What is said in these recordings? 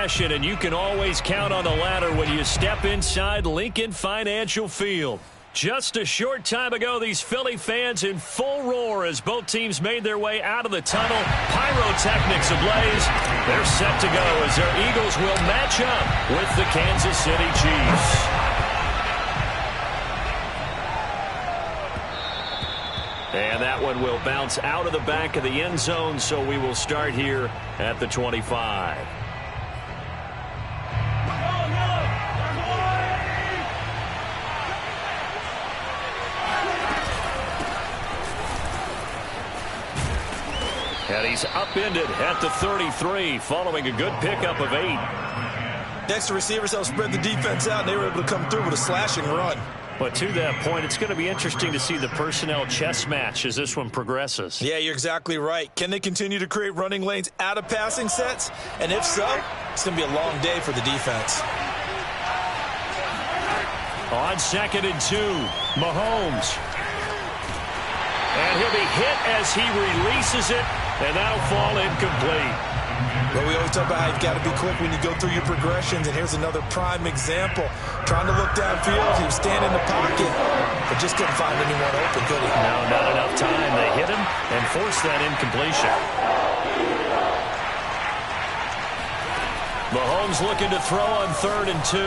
And you can always count on the ladder when you step inside Lincoln Financial Field. Just a short time ago, these Philly fans in full roar as both teams made their way out of the tunnel. Pyrotechnics ablaze. They're set to go as their Eagles will match up with the Kansas City Chiefs. And that one will bounce out of the back of the end zone, so we will start here at the 25. And he's upended at the 33 following a good pickup of 8. Next, receivers helped spread the defense out, and they were able to come through with a slashing run. But to that point, it's going to be interesting to see the personnel chess match as this one progresses. Yeah, you're exactly right. Can they continue to create running lanes out of passing sets? And if so, it's going to be a long day for the defense. On 2nd and 2, Mahomes. And he'll be hit as he releases it, and that'll fall incomplete. Well, we always talk about how you've got to be quick when you go through your progressions, and here's another prime example. Trying to look downfield, he was standing in the pocket, but just couldn't find anyone open, could he? No, not enough time. They hit him and forced that incompletion. Mahomes looking to throw on 3rd and 2.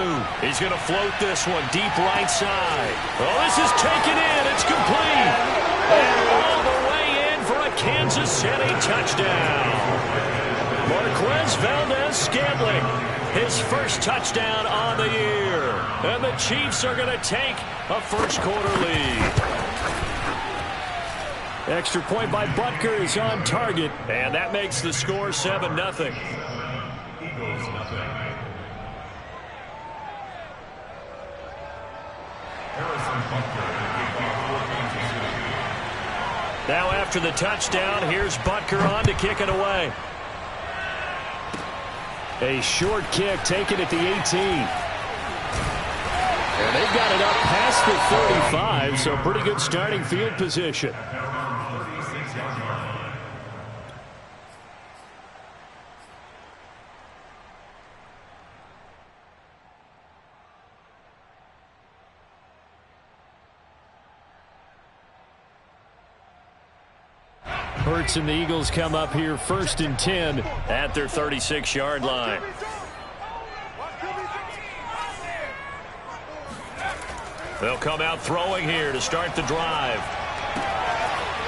He's going to float this one deep right side. Oh, this is taken in. It's complete. And all the way in for a Kansas City touchdown. Marquez Valdez-Scantling, his first touchdown on the year. And the Chiefs are going to take a first-quarter lead. Extra point by Butker is on target, and that makes the score 7-0. Eagles nothing. Harrison Butker to kick off for Kansas City. Now after the touchdown, here's Butker on to kick it away. A short kick taken at the 18. And they've got it up past the 35, so pretty good starting field position. Hurts and the Eagles come up here 1st and 10 at their 36-yard line. They'll come out throwing here to start the drive.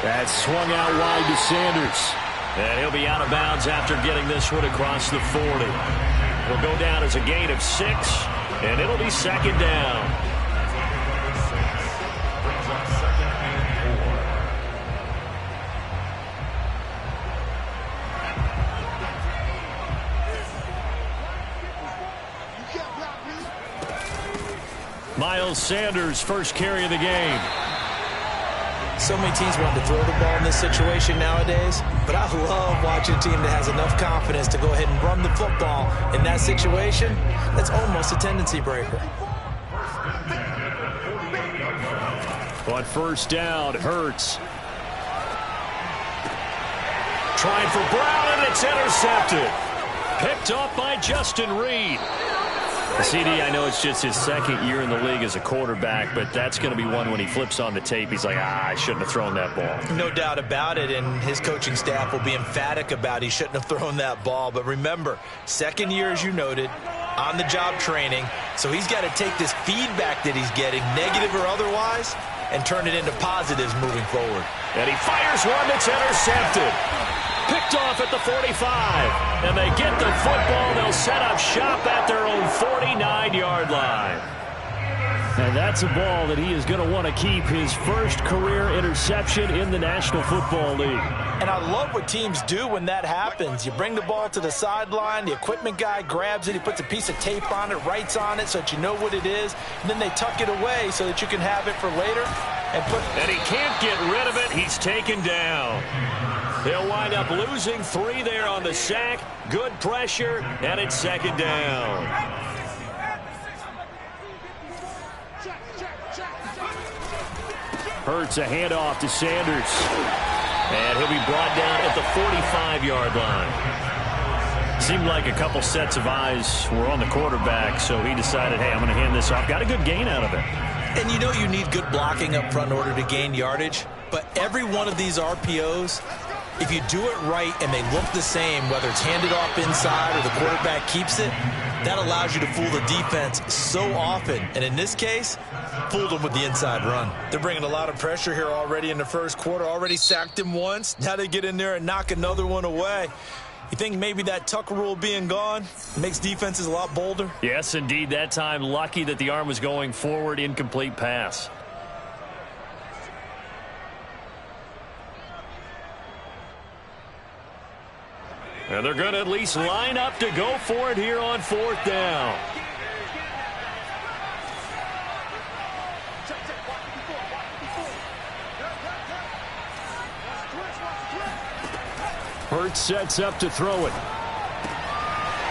That's swung out wide to Sanders. And he'll be out of bounds after getting this one across the 40. It'll go down as a gain of 6, and it'll be 2nd down. Miles Sanders, first carry of the game. So many teams want to throw the ball in this situation nowadays, but I love watching a team that has enough confidence to go ahead and run the football in that situation. That's almost a tendency breaker. On 1st down, Hurts. Trying for Brown, and it's intercepted. Picked off by Justin Reed. CD, I know it's just his 2nd year in the league as a quarterback, but that's going to be one when he flips on the tape. He's like, I shouldn't have thrown that ball. No doubt about it, and his coaching staff will be emphatic about he shouldn't have thrown that ball. But remember, 2nd year, as you noted, on-the-job training, so he's got to take this feedback that he's getting, negative or otherwise, and turn it into positives moving forward. And he fires one that's intercepted. Picked off at the 45. And they get the football. They'll set up shop at their own 49-yard line. And that's a ball that he is going to want to keep, his first career interception in the National Football League. And I love what teams do when that happens. You bring the ball to the sideline, the equipment guy grabs it, he puts a piece of tape on it, writes on it so that you know what it is, and then they tuck it away so that you can have it for later. And he can't get rid of it. He's taken down. He'll wind up losing 3 there on the sack. Good pressure, and it's 2nd down. Hurts a handoff to Sanders. And he'll be brought down at the 45-yard line. Seemed like a couple sets of eyes were on the quarterback, so he decided, hey, I'm going to hand this off. Got a good gain out of it. And you know you need good blocking up front in order to gain yardage, but every one of these RPOs, if you do it right and they look the same, whether it's handed off inside or the quarterback keeps it, that allows you to fool the defense so often. And in this case, fooled them with the inside run. They're bringing a lot of pressure here already in the first quarter. Already sacked him once. Now they get in there and knock another one away. You think maybe that Tucker rule being gone makes defenses a lot bolder? Yes, indeed. That time, lucky that the arm was going forward. Incomplete pass. And they're going to at least line up to go for it here on 4th down. Hurts sets up to throw it.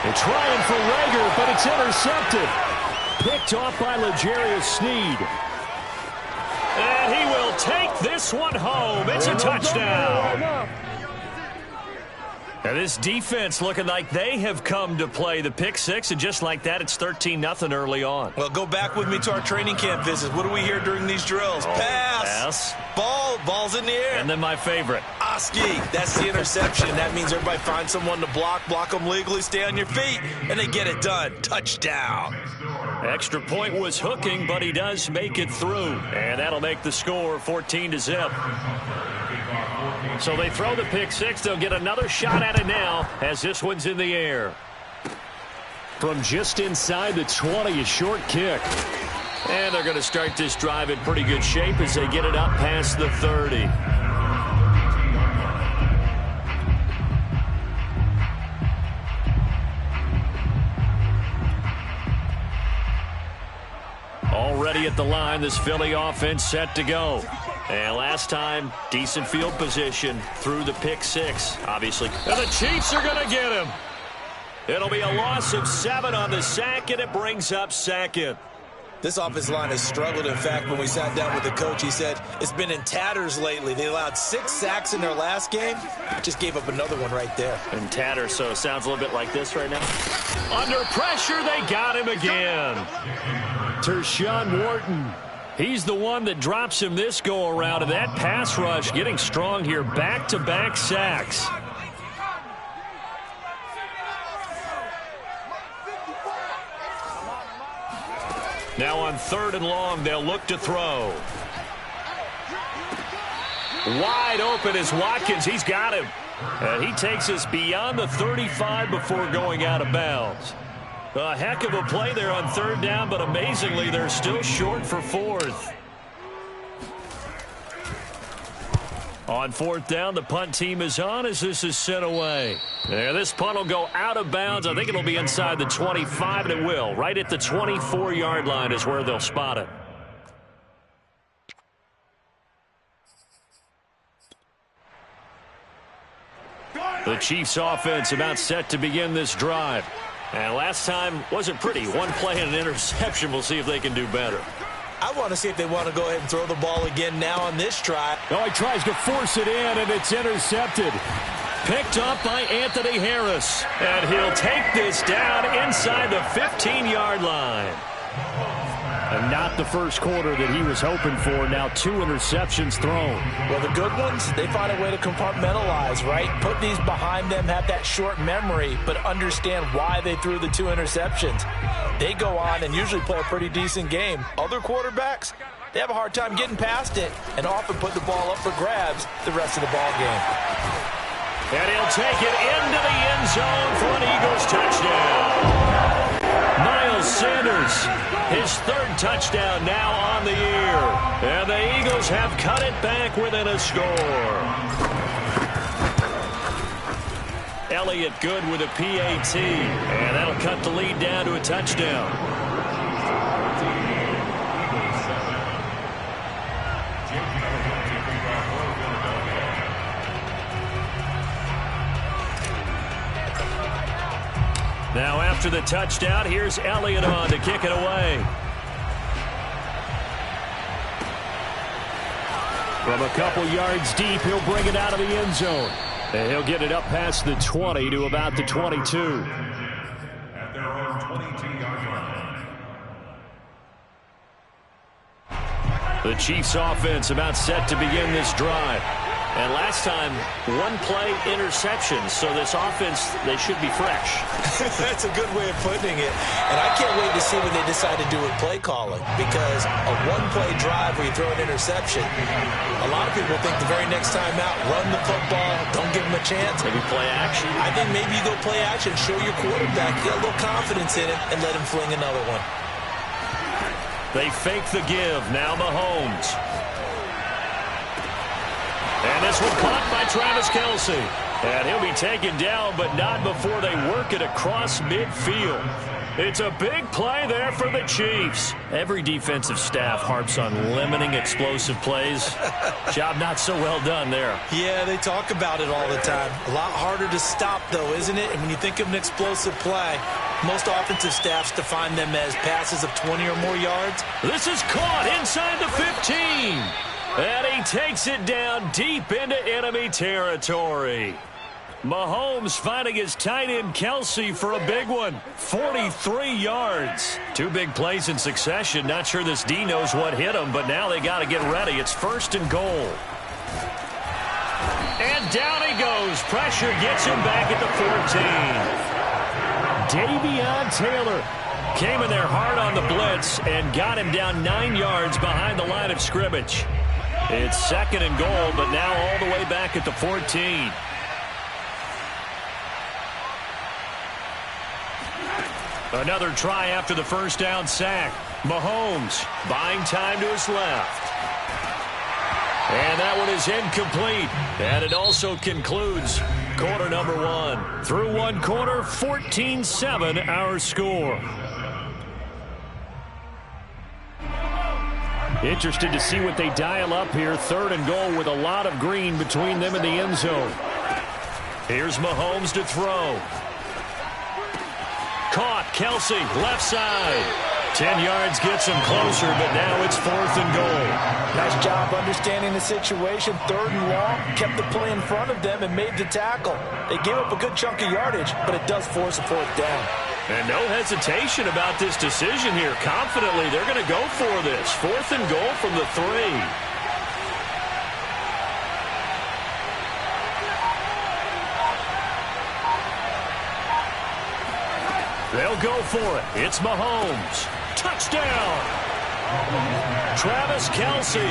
They're trying for Rager, but it's intercepted. Picked off by L'Jarius Sneed. And he will take this one home. It's a touchdown. Now this defense looking like they have come to play the pick six, and just like that, it's 13-0 early on. Well, go back with me to our training camp visits. What do we hear during these drills? Pass. Ball's in the air. And then my favorite. Oski, that's the interception. That means everybody finds someone to block them legally, stay on your feet, and they get it done. Touchdown. Extra point was hooking, but he does make it through. And that'll make the score 14-0. So they throw the pick six. They'll get another shot at it now as this one's in the air. From just inside the 20, a short kick. And they're going to start this drive in pretty good shape as they get it up past the 30. Already at the line, this Philly offense set to go. And last time, decent field position through the pick six, obviously. And the Chiefs are going to get him. It'll be a loss of 7 on the sack, and it brings up second. This offensive line has struggled. In fact, when we sat down with the coach, he said it's been in tatters lately. They allowed 6 sacks in their last game. Just gave up another one right there. In tatters, so it sounds a little bit like this right now. Under pressure, they got him again. Tershawn Wharton. He's the one that drops him this go-around, and that pass rush getting strong here. Back-to-back sacks. Now on 3rd and long, they'll look to throw. Wide open is Watkins. He's got him. And he takes us beyond the 35 before going out of bounds. A heck of a play there on 3rd down, but amazingly, they're still short for 4th. On 4th down, the punt team is on as this is sent away. And this punt will go out of bounds. I think it'll be inside the 25, and it will. Right at the 24-yard line is where they'll spot it. The Chiefs offense about set to begin this drive. And last time wasn't pretty. One play and an interception. We'll see if they can do better. I want to see if they want to go ahead and throw the ball again now on this try. Oh, he tries to force it in, and it's intercepted. Picked up by Anthony Harris. And he'll take this down inside the 15-yard line. And not the first quarter that he was hoping for. Now 2 interceptions thrown. Well, the good ones, they find a way to compartmentalize, right? Put these behind them, have that short memory, but understand why they threw the 2 interceptions. They go on and usually play a pretty decent game. Other quarterbacks, they have a hard time getting past it and often put the ball up for grabs the rest of the ball game. And he'll take it into the end zone for an Eagles touchdown. Miles Sanders, his 3rd touchdown now on the year. And the Eagles have cut it back within a score. Elliott good with a PAT. And that'll cut the lead down to a touchdown. Now after the touchdown, here's Elliott on to kick it away. From a couple yards deep, he'll bring it out of the end zone. And he'll get it up past the 20 to about the 22. At their own 22-yard line. The Chiefs offense about set to begin this drive. And last time, one-play interception. So this offense, they should be fresh. That's a good way of putting it. And I can't wait to see what they decide to do with play calling. Because a one-play drive where you throw an interception, a lot of people think the very next time out, run the football, don't give them a chance. Maybe play action. I think maybe you go play action, show your quarterback, get a little confidence in it, and let him fling another one. They fake the give. Now Mahomes. And this one caught by Travis Kelce. And he'll be taken down, but not before they work it across midfield. It's a big play there for the Chiefs. Every defensive staff harps on limiting explosive plays. Job not so well done there. Yeah, they talk about it all the time. A lot harder to stop, though, isn't it? And when you think of an explosive play, most offensive staffs define them as passes of 20 or more yards. This is caught inside the 15. And he takes it down deep into enemy territory. Mahomes finding his tight end Kelce for a big one. 43 yards. Two big plays in succession. Not sure this D knows what hit him, but now they got to get ready. It's 1st and goal. And down he goes. Pressure gets him back at the 14. Davion Taylor came in there hard on the blitz and got him down 9 yards behind the line of scrimmage. It's 2nd and goal, but now all the way back at the 14. Another try after the first down sack. Mahomes buying time to his left. And that one is incomplete. And it also concludes quarter number 1. Through one quarter, 14-7 our score. Interested to see what they dial up here. 3rd and goal with a lot of green between them and the end zone. Here's Mahomes to throw. Caught. Kelce, left side. 10 yards gets him closer, but now it's 4th and goal. Nice job understanding the situation. 3rd and long. Kept the play in front of them and made the tackle. They gave up a good chunk of yardage, but it does force a 4th down. And no hesitation about this decision here. Confidently, they're going to go for this. 4th and goal from the 3. They'll go for it. It's Mahomes. Touchdown! Travis Kelce,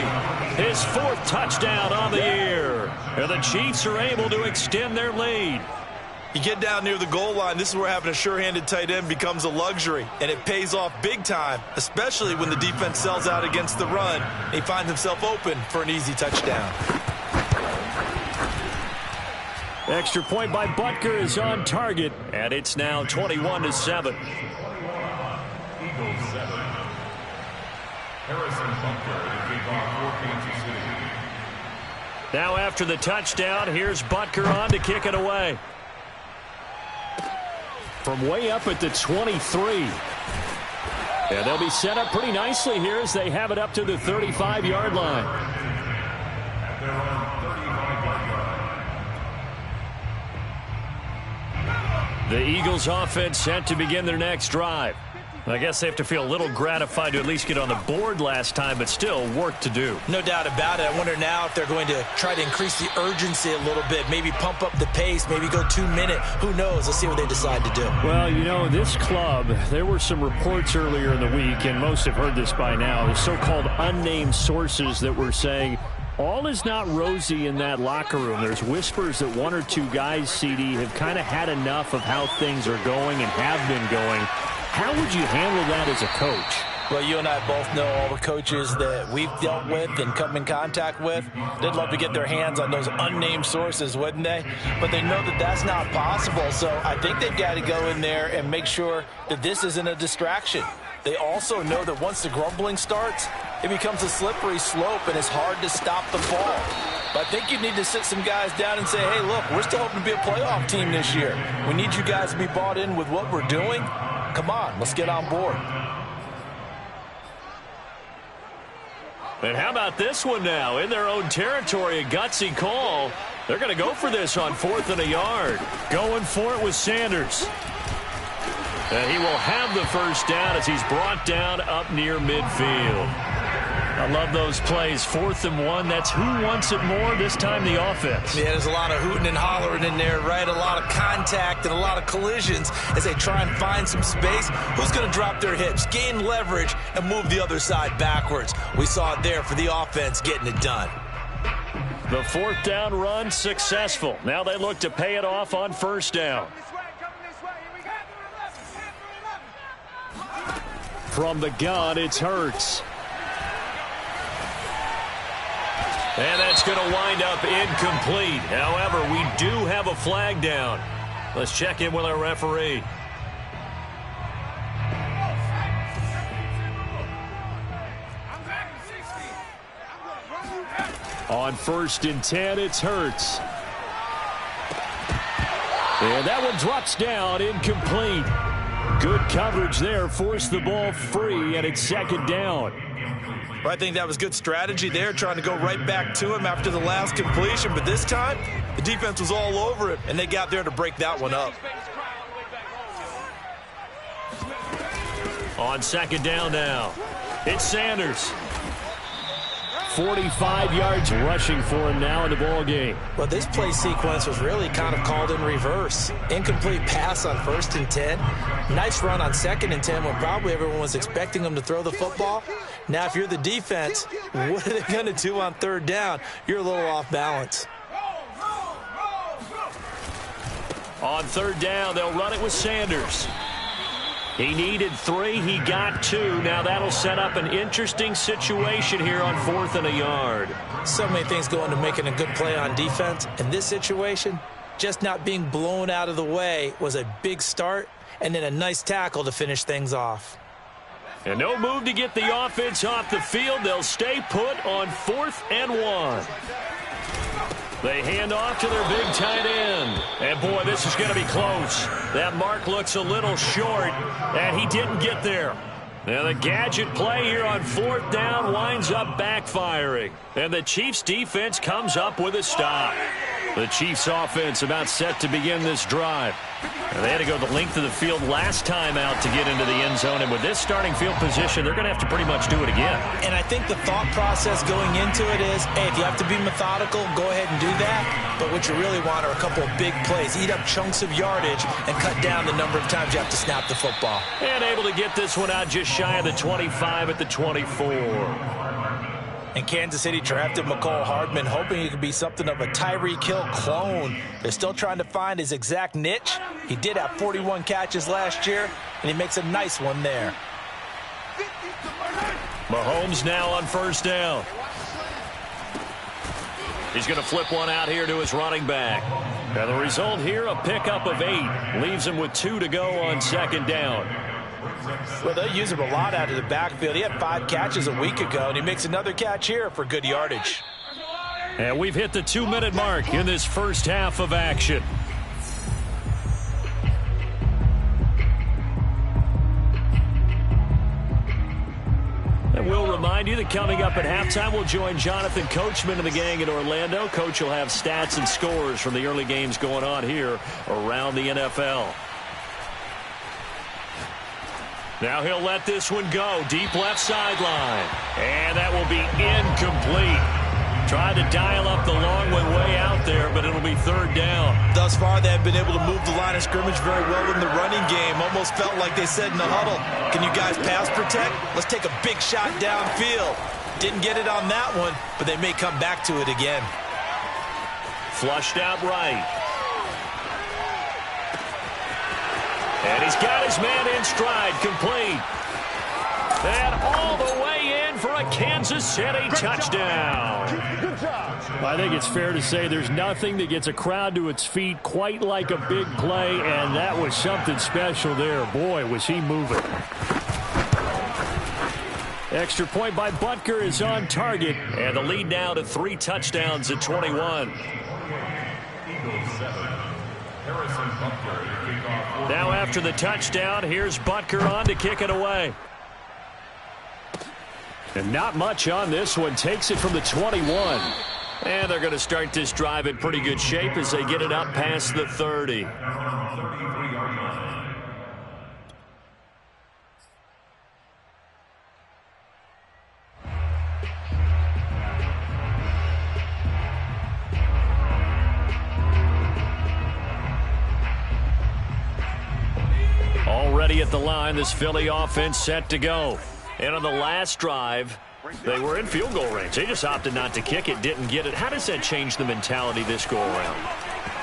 his 4th touchdown on the year. And the Chiefs are able to extend their lead. You get down near the goal line, this is where having a sure-handed tight end becomes a luxury, and it pays off big time, especially when the defense sells out against the run. He finds himself open for an easy touchdown. Extra point by Butker is on target, and it's now 21-7. Eagles 7. Harrison Butker, the kickoff for Kansas City. Now after the touchdown, here's Butker on to kick it away. From way up at the 23. And they'll be set up pretty nicely here as they have it up to the 35-yard line. At their own 35-yard line. The Eagles offense set to begin their next drive. I guess they have to feel a little gratified to at least get on the board last time, but still work to do. No doubt about it. I wonder now if they're going to try to increase the urgency a little bit, maybe pump up the pace, maybe go 2-minute. Who knows? Let's see what they decide to do. Well, you know, this club, there were some reports earlier in the week, and most have heard this by now, the so-called unnamed sources that were saying all is not rosy in that locker room. There's whispers that 1 or 2 guys, CD, have kind of had enough of how things are going and have been going. How would you handle that as a coach? Well, you and I both know all the coaches that we've dealt with and come in contact with. They'd love to get their hands on those unnamed sources, wouldn't they? But they know that that's not possible, so I think they've got to go in there and make sure that this isn't a distraction. They also know that once the grumbling starts, it becomes a slippery slope and it's hard to stop the fall. But I think you need to sit some guys down and say, hey, look, we're still hoping to be a playoff team this year. We need you guys to be bought in with what we're doing. Come on, let's get on board. And how about this one now? In their own territory, a gutsy call. They're going to go for this on 4th and a yard. Going for it with Sanders. And he will have the first down as he's brought down up near midfield. I love those plays. 4th and 1. That's who wants it more, this time the offense. Yeah, there's a lot of hooting and hollering in there, right? A lot of contact and a lot of collisions as they try and find some space. Who's going to drop their hips, gain leverage, and move the other side backwards? We saw it there for the offense getting it done. The 4th down run successful. Now they look to pay it off on 1st down. From the gun, it's Hurts. And that's going to wind up incomplete. However, we do have a flag down. Let's check in with our referee. On 1st and 10, it's Hurts. And that one drops down, incomplete. Good coverage there, forced the ball free, and it's 2nd down. Well, I think that was good strategy there, trying to go right back to him after the last completion. But this time, the defense was all over it, and they got there to break that one up. On 2nd down now, it's Sanders. 45 yards rushing for him now in the ball game. Well, this play sequence was really kind of called in reverse. Incomplete pass on 1st and 10. Nice run on 2nd and 10 when probably everyone was expecting him to throw the football. Now, if you're the defense, what are they going to do on 3rd down? You're a little off balance. On 3rd down, they'll run it with Sanders. He needed 3. He got 2. Now that'll set up an interesting situation here on 4th and a yard. So many things go into making a good play on defense. In this situation, just not being blown out of the way was a big start, and then a nice tackle to finish things off. And no move to get the offense off the field. They'll stay put on 4th and 1. They hand off to their big tight end. And, boy, this is going to be close. That mark looks a little short, and he didn't get there. Now the gadget play here on 4th down winds up backfiring. And the Chiefs' defense comes up with a stop. The Chiefs' offense about set to begin this drive. And they had to go the length of the field last time out to get into the end zone. And with this starting field position, they're going to have to pretty much do it again. And I think the thought process going into it is, hey, if you have to be methodical, go ahead and do that. But what you really want are a couple of big plays. Eat up chunks of yardage and cut down the number of times you have to snap the football. And able to get this one out just shy of the 25 at the 24. And Kansas City drafted McCole Hardman, hoping he could be something of a Tyreek Hill clone. They're still trying to find his exact niche. He did have 41 catches last year, and he makes a nice one there. Mahomes now on 1st down. He's going to flip one out here to his running back. Now the result here, a pickup of 8. Leaves him with 2 to go on 2nd down. Well, they'll use him a lot out of the backfield. He had 5 catches a week ago, and he makes another catch here for good yardage. And we've hit the 2-minute mark in this first half of action. And we'll remind you that coming up at halftime, we'll join Jonathan Coachman and the gang in Orlando. Coach will have stats and scores from the early games going on here around the NFL. Now he'll let this one go. Deep left sideline. And that will be incomplete. Tried to dial up the long one way out there, but it'll be 3rd down. Thus far, they have been able to move the line of scrimmage very well in the running game. Almost felt like they said in the huddle, can you guys pass protect? Let's take a big shot downfield. Didn't get it on that one, but they may come back to it again. Flushed out right. And he's got his man in stride, complete. And all the way in for a Kansas City touchdown. I think it's fair to say there's nothing that gets a crowd to its feet quite like a big play, and that was something special there. Boy, was he moving. Extra point by Butker is on target, and the lead now to 3 touchdowns at 21. Now after the touchdown, here's Butker on to kick it away. And not much on this one. Takes it from the 21. And they're going to start this drive in pretty good shape as they get it up past the 30. Already at the line, this Philly offense set to go. And on the last drive, they were in field goal range. They just opted not to kick it, didn't get it. How does that change the mentality this go around?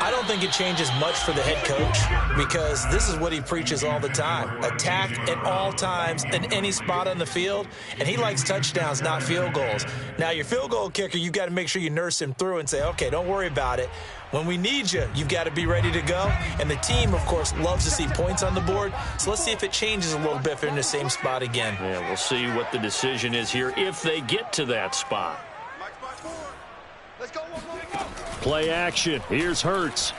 I don't think it changes much for the head coach because this is what he preaches all the time. Attack at all times in any spot on the field, and he likes touchdowns, not field goals. Now, your field goal kicker, you've got to make sure you nurse him through and say, okay, don't worry about it. When we need you, you've got to be ready to go. And the team, of course, loves to see points on the board. So let's see if it changes a little bit if they're in the same spot again. Yeah, we'll see what the decision is here if they get to that spot. Play action. Here's Hurts.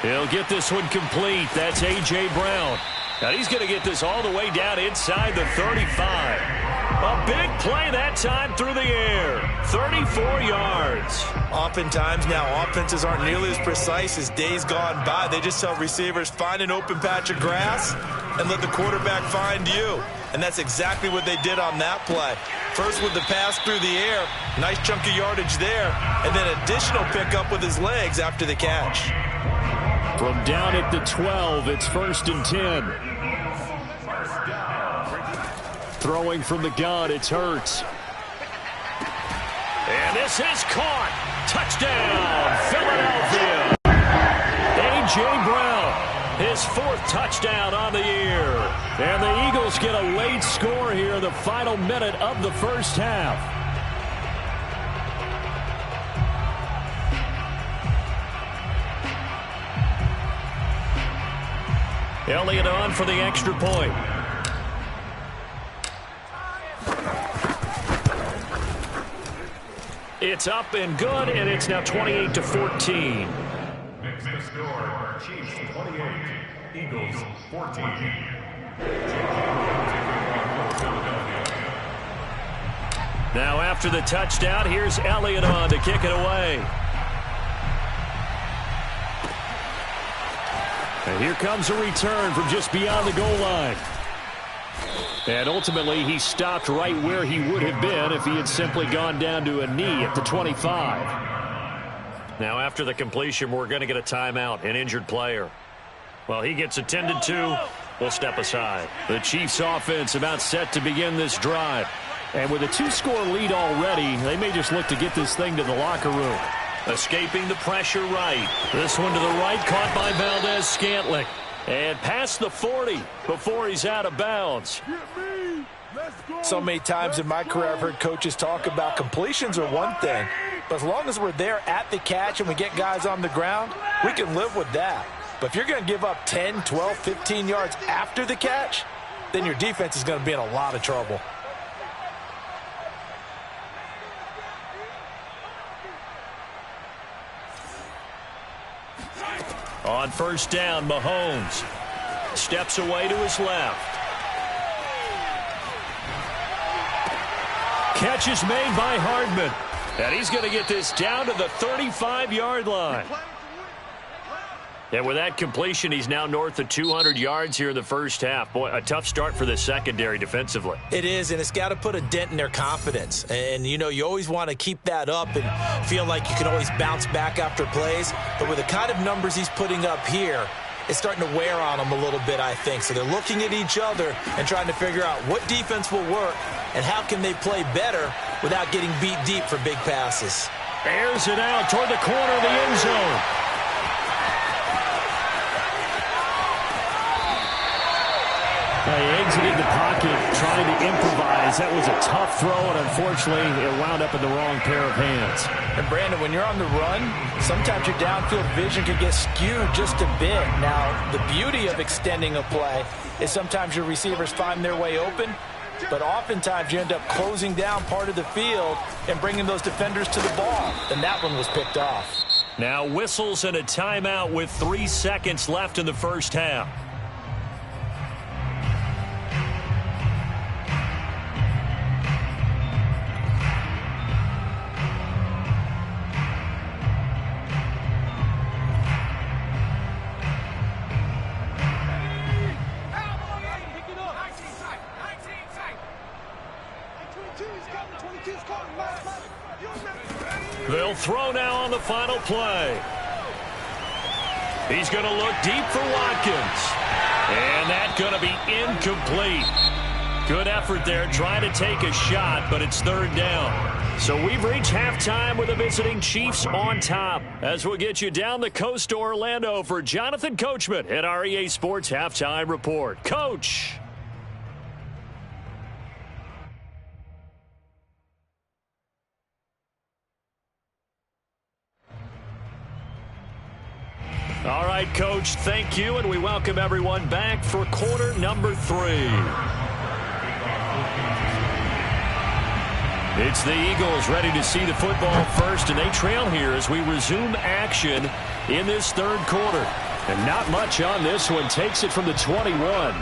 He'll get this one complete. That's A.J. Brown. Now he's going to get this all the way down inside the 35. A big play that time through the air. 34 yards. Oftentimes now offenses aren't nearly as precise as days gone by. They just tell receivers, find an open patch of grass and let the quarterback find you. And that's exactly what they did on that play. First with the pass through the air, nice chunk of yardage there, and then additional pickup with his legs after the catch. From down at the 12, it's 1st and 10. Throwing from the gun, it's Hurts. And this is caught. Touchdown, Philadelphia. A.J. Brown, his 4th touchdown on the year. And the Eagles get a late score here in the final minute of the first half. Elliott on for the extra point. It's up and good, and it's now 28-14. Next score, Chiefs 28, Eagles 14. Now after the touchdown, here's Elliott on to kick it away. And here comes a return from just beyond the goal line. And ultimately, he stopped right where he would have been if he had simply gone down to a knee at the 25. Now, after the completion, we're going to get a timeout, an injured player. Well, he gets attended to. We'll step aside. The Chiefs offense about set to begin this drive. And with a 2-score lead already, they may just look to get this thing to the locker room. Escaping the pressure right. This one to the right, caught by Valdez-Scantling. And past the 40 before he's out of bounds. So many times in my career I've heard coaches talk about completions are one thing, but as long as we're there at the catch and we get guys on the ground, we can live with that. But if you're going to give up 10, 12, 15 yards after the catch, then your defense is going to be in a lot of trouble. On first down, Mahomes steps away to his left. Catch is made by Hardman. And he's going to get this down to the 35-yard line. And with that completion, he's now north of 200 yards here in the first half. Boy, a tough start for the secondary defensively. It is, and it's got to put a dent in their confidence. And, you know, you always want to keep that up and feel like you can always bounce back after plays. But with the kind of numbers he's putting up here, it's starting to wear on them a little bit, I think. So they're looking at each other and trying to figure out what defense will work and how can they play better without getting beat deep for big passes. Airs it out toward the corner of the end zone. They exited the pocket, trying to improvise. That was a tough throw, and unfortunately, it wound up in the wrong pair of hands. And, Brandon, when you're on the run, sometimes your downfield vision can get skewed just a bit. Now, the beauty of extending a play is sometimes your receivers find their way open, but oftentimes you end up closing down part of the field and bringing those defenders to the ball. And that one was picked off. Now whistles and a timeout with 3 seconds left in the first half. throw now on the final play. He's going to look deep for Watkins. And that's going to be incomplete. Good effort there trying to take a shot, but it's third down. So we've reached halftime with the visiting Chiefs on top. As we'll get you down the coast to Orlando for Jonathan Coachman at our EA Sports Halftime Report. Coach. All right, Coach, thank you, and we welcome everyone back for quarter number 3. It's the Eagles ready to see the football first, and they trail here as we resume action in this third quarter. And not much on this one. Takes it from the 21.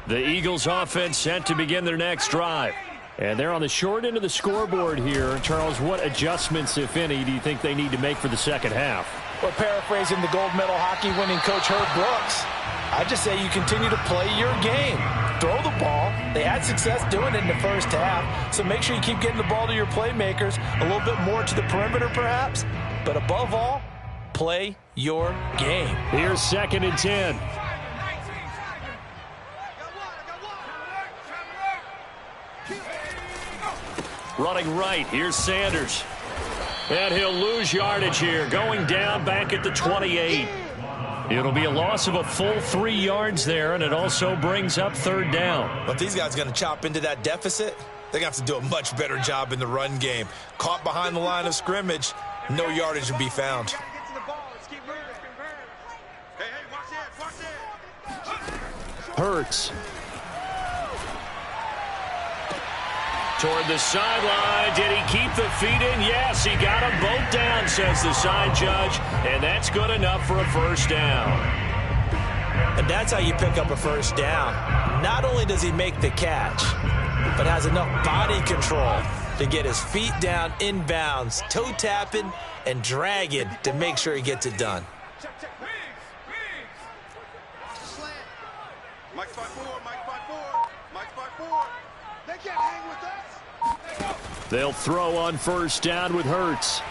The Eagles offense set to begin their next drive. And they're on the short end of the scoreboard here. Charles, what adjustments, if any, do you think they need to make for the second half? Well, paraphrasing the gold medal hockey winning coach Herb Brooks, I just say you continue to play your game. Throw the ball. They had success doing it in the first half, so make sure you keep getting the ball to your playmakers, a little bit more to the perimeter perhaps, but above all, play your game. Here's 2nd and 10. Running right, here's Sanders. And he'll lose yardage here, going down back at the 28. It'll be a loss of a full 3 yards there, and it also brings up third down. But if these guys are going to chop into that deficit, they're going to have to do a much better job in the run game. Caught behind the line of scrimmage, no yardage to be found. Hurts. Toward the sideline. Did he keep the feet in? Yes, he got them both down, says the side judge. And that's good enough for a first down. And that's how you pick up a first down. Not only does he make the catch, but has enough body control to get his feet down inbounds, toe tapping and dragging to make sure he gets it done. They'll throw on first down with Hurts.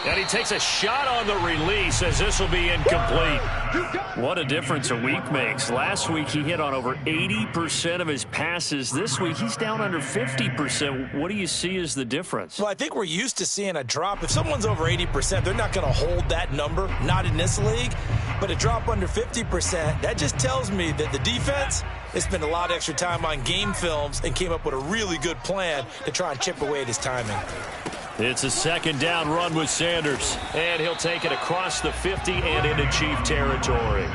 And he takes a shot on the release as this will be incomplete. What a difference a week makes. Last week he hit on over 80% of his passes. This week he's down under 50%. What do you see as the difference? Well, I think we're used to seeing a drop. If someone's over 80%, they're not going to hold that number, not in this league. But a drop under 50%, that just tells me that the defense has spent a lot of extra time on game films and came up with a really good plan to try and chip away at his timing. It's a 2nd down run with Sanders. And he'll take it across the 50 and into Chief territory.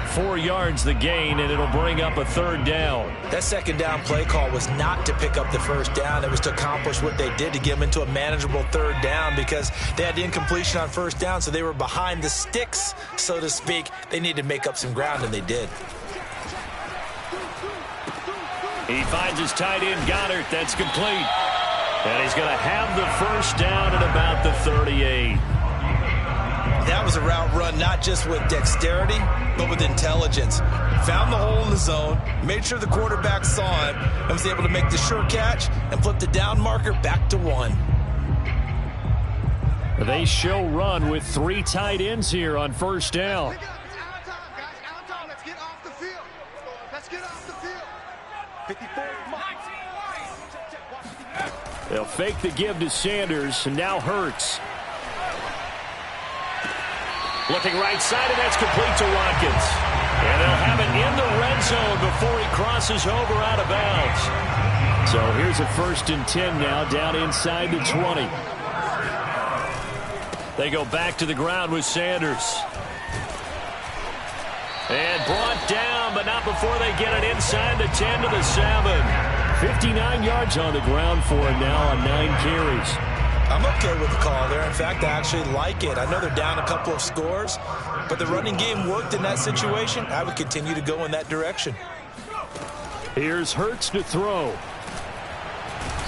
4 yards the gain, and it'll bring up a third down. That 2nd down play call was not to pick up the first down. It was to accomplish what they did to get them into a manageable third down because they had the incompletion on first down, so they were behind the sticks, so to speak. They needed to make up some ground, and they did. He finds his tight end, Goddard. That's complete. And he's going to have the first down at about the 38. That was a route run not just with dexterity, but with intelligence. Found the hole in the zone, made sure the quarterback saw him, and was able to make the sure catch and flip the down marker back to 1. They show run with 3 tight ends here on first down. Let's get off the field. Let's get off the field. 54. They'll fake the give to Sanders, and now Hurts. Looking right side, and that's complete to Watkins. And they'll have it in the red zone before he crosses over out of bounds. So here's a 1st and 10 now, down inside the 20. They go back to the ground with Sanders. And brought down, but not before they get it inside the 10 to the 7. 59 yards on the ground for him now on 9 carries. I'm okay with the call there. In fact, I actually like it. I know they're down a couple of scores, but the running game worked in that situation. I would continue to go in that direction. Here's Hurts to throw.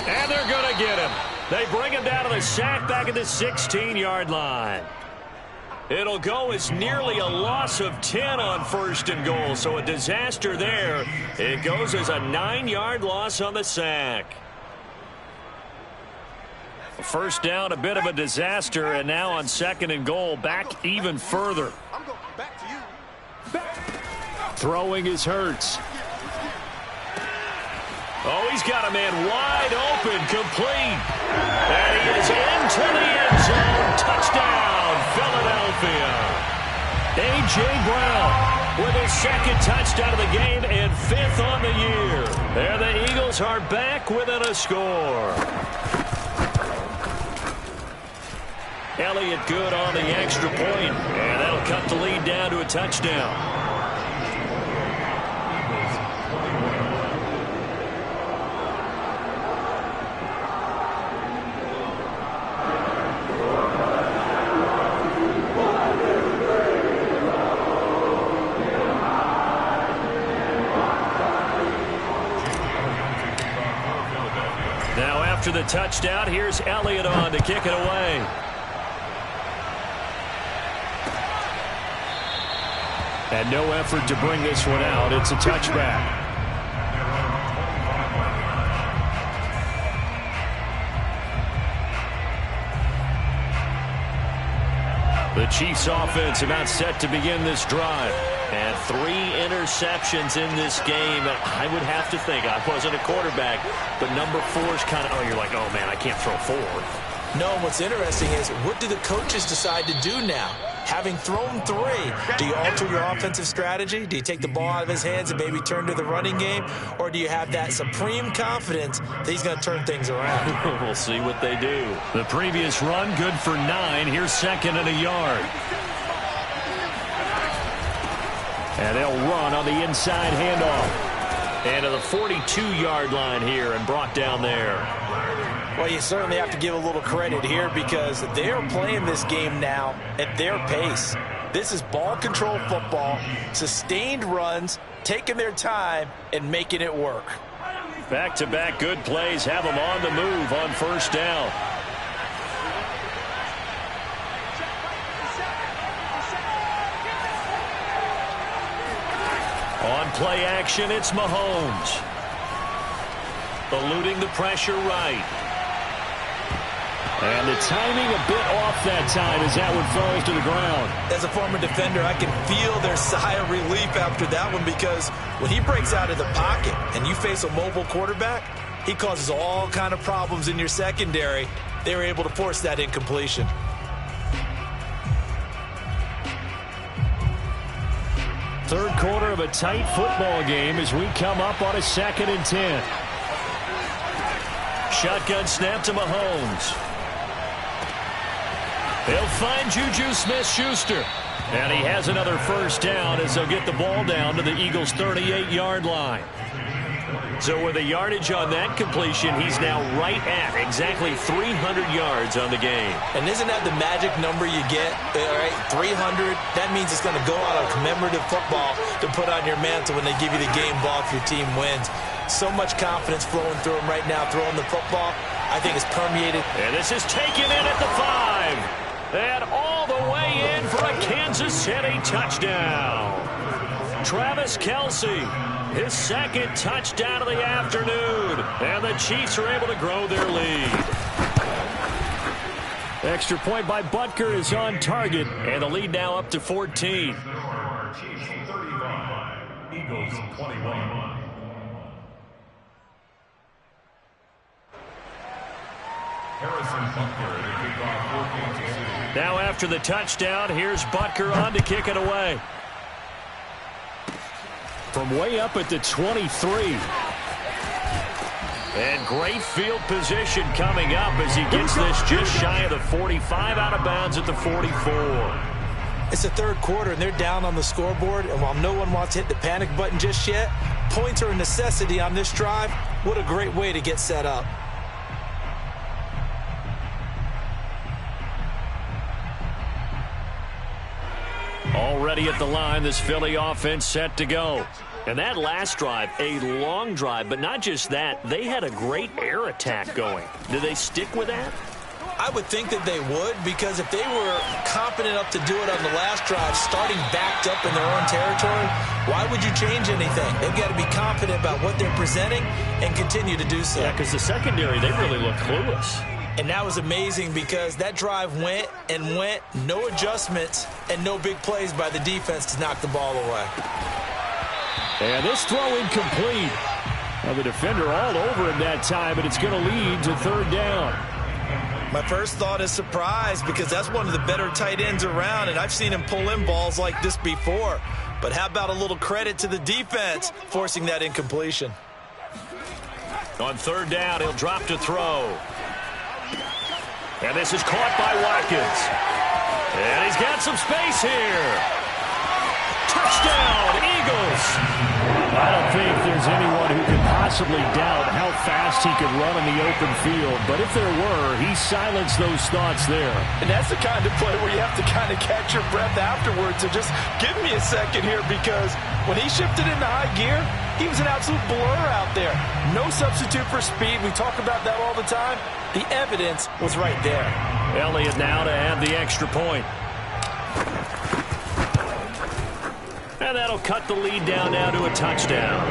And they're going to get him. They bring him down to the sack back at the 16-yard line. It'll go as nearly a loss of 10 on 1st and goal, so a disaster there. It goes as a 9-yard loss on the sack. First down, a bit of a disaster, and now on 2nd and goal, back even further. I'm going back to you. Throwing is Hurts. Oh, he's got a man wide open, complete. And he is into the end zone. Touchdown, Philadelphia. A.J. Brown with his 2nd touchdown of the game and 5th on the year. And the Eagles are back within a score. Elliott good on the extra point, and that'll cut the lead down to a touchdown. Now after the touchdown, here's Elliott on to kick it away. And no effort to bring this one out. It's a touchback. The Chiefs offense about set to begin this drive. And 3 interceptions in this game. I would have to think, I wasn't a quarterback, but number 4 is kind of, oh, you're like, oh, man, I can't throw 4. No, what's interesting is, what do the coaches decide to do now? Having thrown 3, do you alter your offensive strategy? Do you take the ball out of his hands and maybe turn to the running game? Or do you have that supreme confidence that he's going to turn things around? We'll see what they do. The previous run, good for 9. Here's 2nd and a yard. And they'll run on the inside handoff. And to the 42-yard line here and brought down there. Well, you certainly have to give a little credit here because they're playing this game now at their pace. This is ball control football, sustained runs, taking their time and making it work. Back-to-back good plays have them on the move on 1st down. On play action, it's Mahomes. Eluding the pressure right. And the timing a bit off that time as that one falls to the ground. As a former defender, I can feel their sigh of relief after that one because when he breaks out of the pocket and you face a mobile quarterback, he causes all kind of problems in your secondary. They were able to force that incompletion. Third quarter of a tight football game as we come up on a 2nd and 10. Shotgun snap to Mahomes. He'll find Juju Smith-Schuster. And he has another first down as they'll get the ball down to the Eagles' 38-yard line. So with the yardage on that completion, he's now right at exactly 300 yards on the game. And isn't that the magic number you get? All right, 300. That means it's going to go out on commemorative football to put on your mantle when they give you the game ball if your team wins. So much confidence flowing through him right now, throwing the football. I think it's permeated. And this is taken in at the 5. And all the way in for a Kansas City touchdown. Travis Kelce, his 2nd touchdown of the afternoon. And the Chiefs are able to grow their lead. Extra point by Butker is on target. And the lead now up to 14. Chiefs 35, Eagles 21. Harrison Butker to kick off for Kansas City. Now after the touchdown, here's Butker on to kick it away. From way up at the 23. And great field position coming up as he gets this just shy of the 45, out of bounds at the 44. It's the third quarter, and they're down on the scoreboard. And while no one wants to hit the panic button just yet, points are a necessity on this drive. What a great way to get set up. Already at the line, this Philly offense set to go. And that last drive, a long drive, but not just that. They had a great air attack going. Do they stick with that? I would think that they would, because if they were confident enough to do it on the last drive, starting backed up in their own territory, why would you change anything? They've got to be confident about what they're presenting and continue to do so. Yeah, because the secondary, they really look clueless. And that was amazing because that drive went and went, no adjustments and no big plays by the defense to knock the ball away. And this throw incomplete. Well, the defender all over him that time, but it's going to lead to third down. My first thought is surprise, because that's one of the better tight ends around, and I've seen him pull in balls like this before. But how about a little credit to the defense forcing that incompletion? On third down, he'll drop to throw. And this is caught by Watkins. And he's got some space here. Touchdown, Eagles. I don't think there's anyone who could possibly doubt how fast he could run in the open field. But if there were, he silenced those thoughts there. And that's the kind of play where you have to kind of catch your breath afterwards. So just give me a second here, because when he shifted into high gear, he was an absolute blur out there. No substitute for speed. We talk about that all the time. The evidence was right there. Elliott now to have the extra point. And that'll cut the lead down now to a touchdown.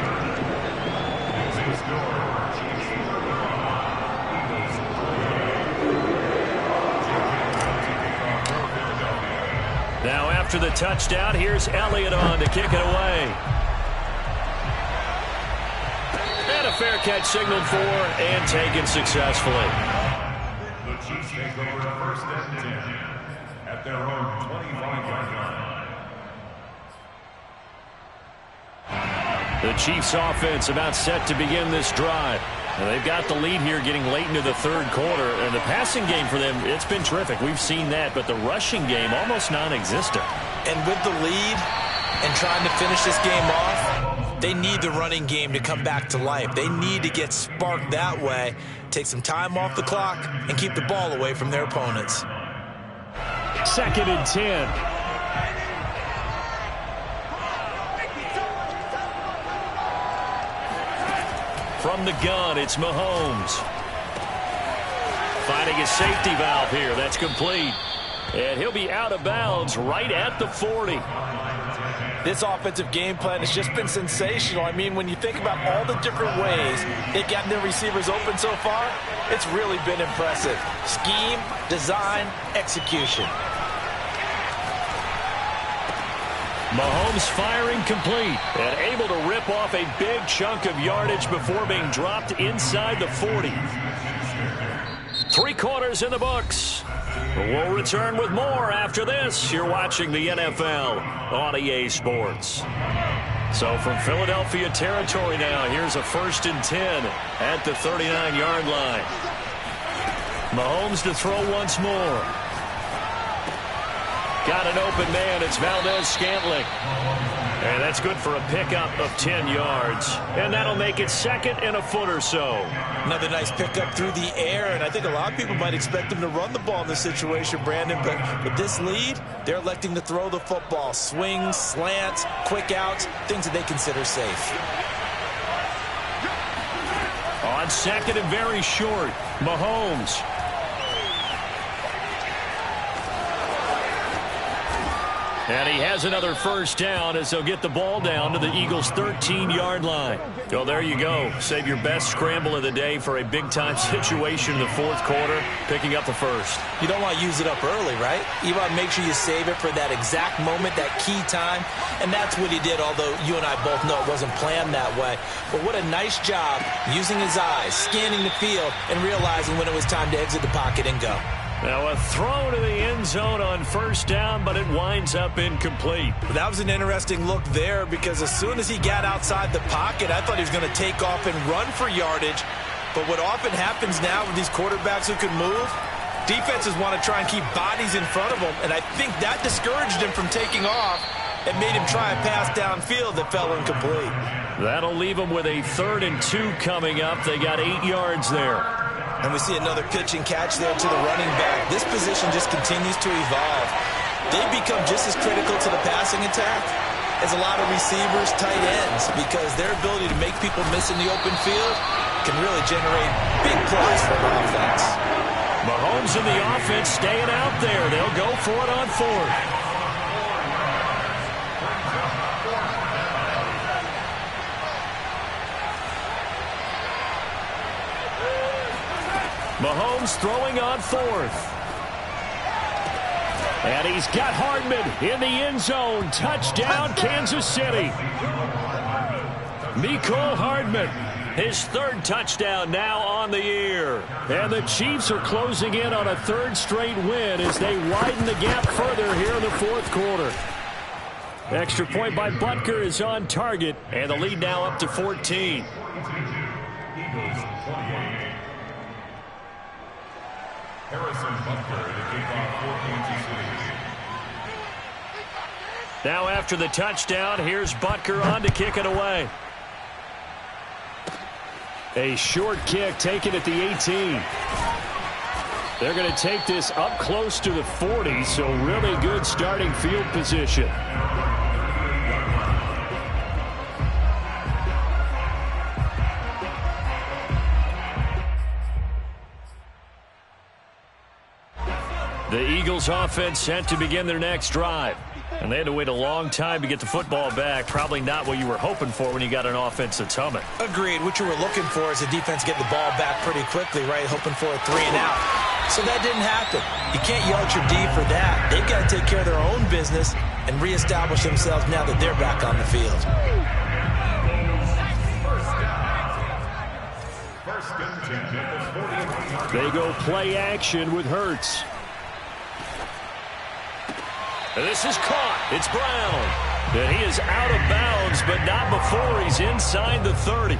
Now after the touchdown, here's Elliott on to kick it away. And a fair catch signaled for and taken successfully. The Chiefs take over first and 10 at their own 25-yard line. The Chiefs offense about set to begin this drive. And they've got the lead here getting late into the third quarter. And the passing game for them, it's been terrific. We've seen that. But the rushing game, almost non-existent. And with the lead and trying to finish this game off, they need the running game to come back to life. They need to get sparked that way, take some time off the clock, and keep the ball away from their opponents. 2nd and 10. From the gun, it's Mahomes. Finding a safety valve here. That's complete. And he'll be out of bounds right at the 40. This offensive game plan has just been sensational. I mean, when you think about all the different ways they've gotten their receivers open so far, it's really been impressive. Scheme, design, execution. Mahomes firing complete and able to rip off a big chunk of yardage before being dropped inside the 40. 3 quarters in the books. We'll return with more after this. You're watching the NFL on EA Sports. So from Philadelphia territory now, here's a 1st and 10 at the 39-yard line. Mahomes to throw once more. Got an open man. It's Valdez-Scantling. And that's good for a pickup of 10 yards. And that'll make it 2nd and a foot or so. Another nice pickup through the air, and I think a lot of people might expect him to run the ball in this situation, Brandon, but with this lead, they're electing to throw the football. Swings, slants, quick outs, things that they consider safe. On 2nd and very short, Mahomes. And he has another first down as they'll get the ball down to the Eagles' 13-yard line. So there you go. Save your best scramble of the day for a big-time situation in the 4th quarter, picking up the first. You don't want to use it up early, right? You want to make sure you save it for that exact moment, that key time. And that's what he did, although you and I both know it wasn't planned that way. But what a nice job using his eyes, scanning the field, and realizing when it was time to exit the pocket and go. Now a throw to the end zone on first down, but it winds up incomplete. That was an interesting look there, because as soon as he got outside the pocket, I thought he was going to take off and run for yardage. But what often happens now with these quarterbacks who can move, defenses want to try and keep bodies in front of them, and I think that discouraged him from taking off and made him try a pass downfield that fell incomplete. That'll leave him with a 3rd and 2 coming up. They got 8 yards there. And we see another pitch and catch there to the running back. This position just continues to evolve. They become just as critical to the passing attack is a lot of receivers, tight ends, because their ability to make people miss in the open field can really generate big plays for the offense. Mahomes and the offense staying out there. They'll go for it on fourth. Mahomes throwing on fourth. And he's got Hardman in the end zone. Touchdown, Kansas City. Mecole Hardman, his third touchdown now on the year. And the Chiefs are closing in on a third straight win as they widen the gap further here in the fourth quarter. Extra point by Butker is on target, and the lead now up to 14. Harrison Butker to kick off for Kansas City. Now after the touchdown, here's Butker on to kick it away. A short kick taken at the 18. They're going to take this up close to the 40, so really good starting field position. The Eagles offense set to begin their next drive. And they had to wait a long time to get the football back. Probably not what you were hoping for when you got an offense that's humming. Agreed. What you were looking for is the defense get the ball back pretty quickly, right? Hoping for a 3 and out. So that didn't happen. You can't yell at your D for that. They've got to take care of their own business and reestablish themselves now that they're back on the field. They go play action with Hurts. This is caught. It's Brown. And he is out of bounds, but not before he's inside the 30.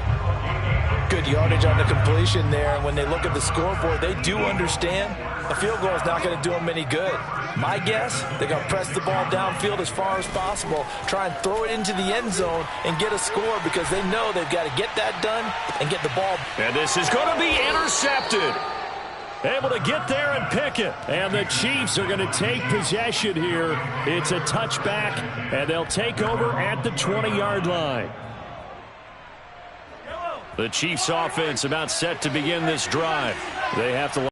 Good yardage on the completion there. And when they look at the scoreboard, they do understand a field goal is not going to do them any good. My guess, they're going to press the ball downfield as far as possible, try and throw it into the end zone and get a score because they know they've got to get that done and get the ball. And this is going to be intercepted. Able to get there and pick it. And the Chiefs are going to take possession here. It's a touchback, and they'll take over at the 20-yard line. The Chiefs offense about set to begin this drive. They have to.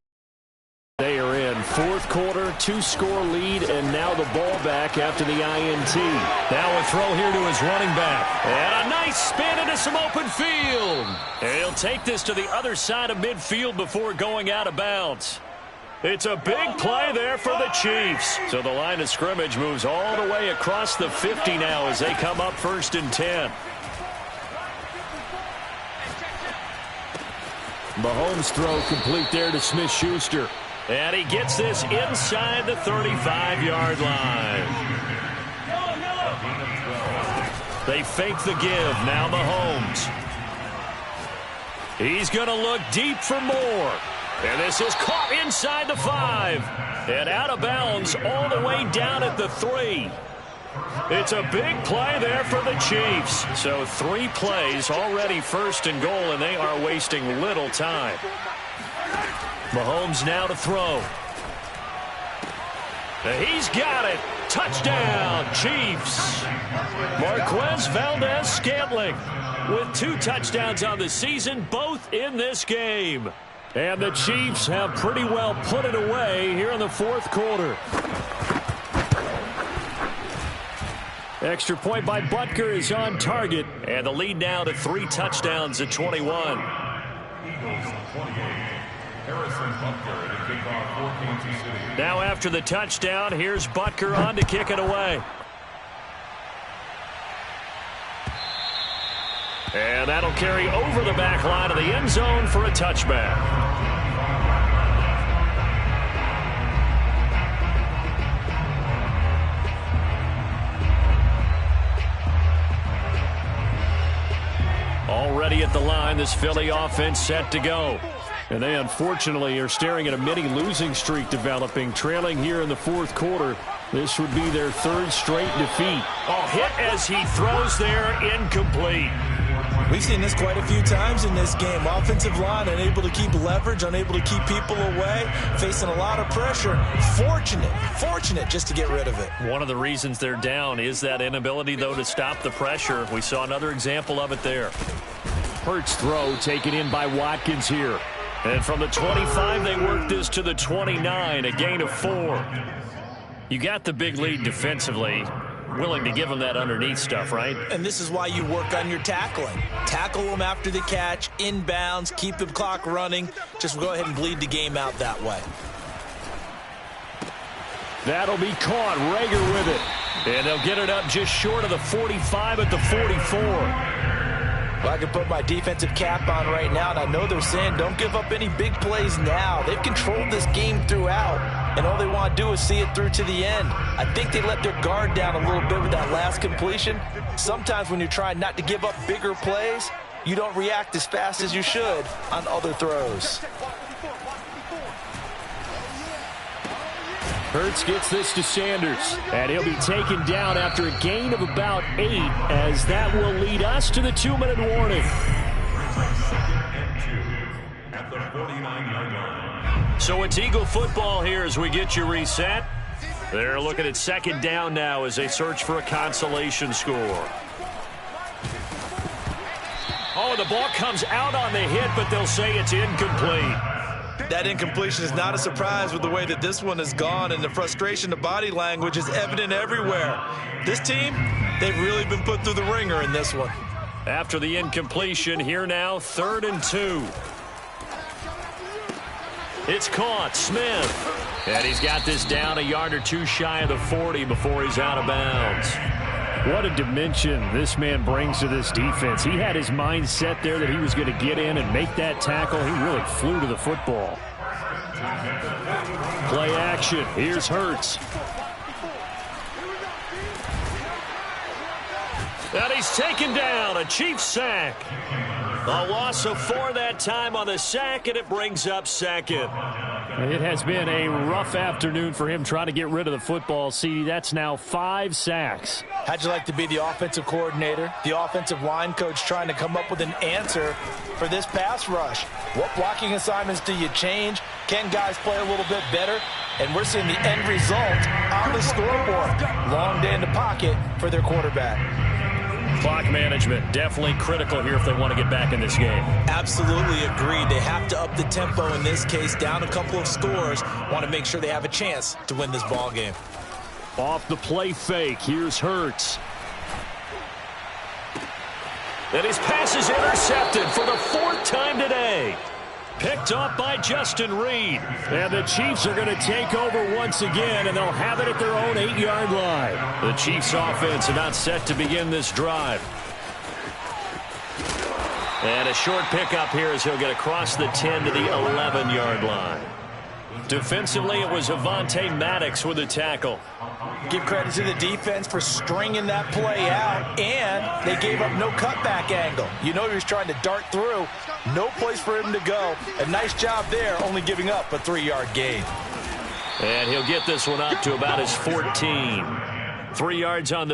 They are in fourth quarter, 2-score lead, and now the ball back after the INT. Now a throw here to his running back. And a nice spin into some open field. And he'll take this to the other side of midfield before going out of bounds. It's a big play there for the Chiefs. So the line of scrimmage moves all the way across the 50 now as they come up 1st and 10. Mahomes' throw complete there to Smith-Schuster. And he gets this inside the 35-yard line. They fake the give. Now Mahomes. He's going to look deep for more. And this is caught inside the 5. And out of bounds all the way down at the 3. It's a big play there for the Chiefs. So 3 plays already 1st and goal, and they are wasting little time. Mahomes now to throw. He's got it. Touchdown, Chiefs. Marquez Valdez-Scantling with 2 touchdowns on the season, both in this game. And the Chiefs have pretty well put it away here in the fourth quarter. Extra point by Butker is on target. And the lead now to 3 touchdowns at 21. Harrison Butker to kick off for Kansas City. Now after the touchdown, here's Butker on to kick it away. And that'll carry over the back line of the end zone for a touchback. Already at the line, this Philly offense set to go. And they unfortunately are staring at a mini losing streak developing, trailing here in the fourth quarter. This would be their 3rd straight defeat. Oh, hit as he throws there, incomplete. We've seen this quite a few times in this game. Offensive line unable to keep leverage, unable to keep people away, facing a lot of pressure. Fortunate just to get rid of it. One of the reasons they're down is that inability, though, to stop the pressure. We saw another example of it there. Hurts throw taken in by Watkins here. And from the 25, they work this to the 29, a gain of 4. You got the big lead defensively. Willing to give them that underneath stuff, right? And this is why you work on your tackling. Tackle them after the catch, inbounds, keep the clock running. Just go ahead and bleed the game out that way. That'll be caught. Rager with it. And they'll get it up just short of the 45 at the 44. Well, I can put my defensive cap on right now, and I know they're saying don't give up any big plays now. They've controlled this game throughout, and all they want to do is see it through to the end. I think they let their guard down a little bit with that last completion. Sometimes when you're trying not to give up bigger plays, you don't react as fast as you should on other throws. Hurts gets this to Sanders, and he'll be taken down after a gain of about 8, as that will lead us to the 2-minute warning. At the 49-yard line. So it's Eagle football here as we get you reset. They're looking at second down now as they search for a consolation score. Oh, the ball comes out on the hit, but they'll say it's incomplete. That incompletion is not a surprise with the way that this one has gone, and the frustration, the body language is evident everywhere. This team, they've really been put through the ringer in this one. After the incompletion, here now, 3rd and 2. It's caught, Smith. And he's got this down a yard or two shy of the 40 before he's out of bounds. What a dimension this man brings to this defense. He had his mind set there that he was going to get in and make that tackle. He really flew to the football. Play action. Here's Hurts. And he's taken down. A Chiefs sack. A loss of 4 that time on the sack, and it brings up second. It has been a rough afternoon for him trying to get rid of the football. See, that's now 5 sacks. How'd you like to be the offensive coordinator, the offensive line coach trying to come up with an answer for this pass rush? What blocking assignments do you change? Can guys play a little bit better? And we're seeing the end result on the scoreboard. Long day in the pocket for their quarterback. Clock management, definitely critical here if they want to get back in this game. Absolutely agreed. They have to up the tempo in this case, down a couple of scores. Want to make sure they have a chance to win this ball game. Off the play fake, here's Hurts. And his pass is intercepted for the 4th time today. Picked off by Justin Reed. And the Chiefs are going to take over once again, and they'll have it at their own 8-yard line. The Chiefs offense are not set to begin this drive. And a short pickup here as he'll get across the 10 to the 11-yard line. Defensively, it was Avonte Maddox with a tackle. Give credit to the defense for stringing that play out, and they gave up no cutback angle. You know he was trying to dart through. No place for him to go. A nice job there, only giving up a 3-yard gain. And he'll get this one up to about his 14. 3 yards on the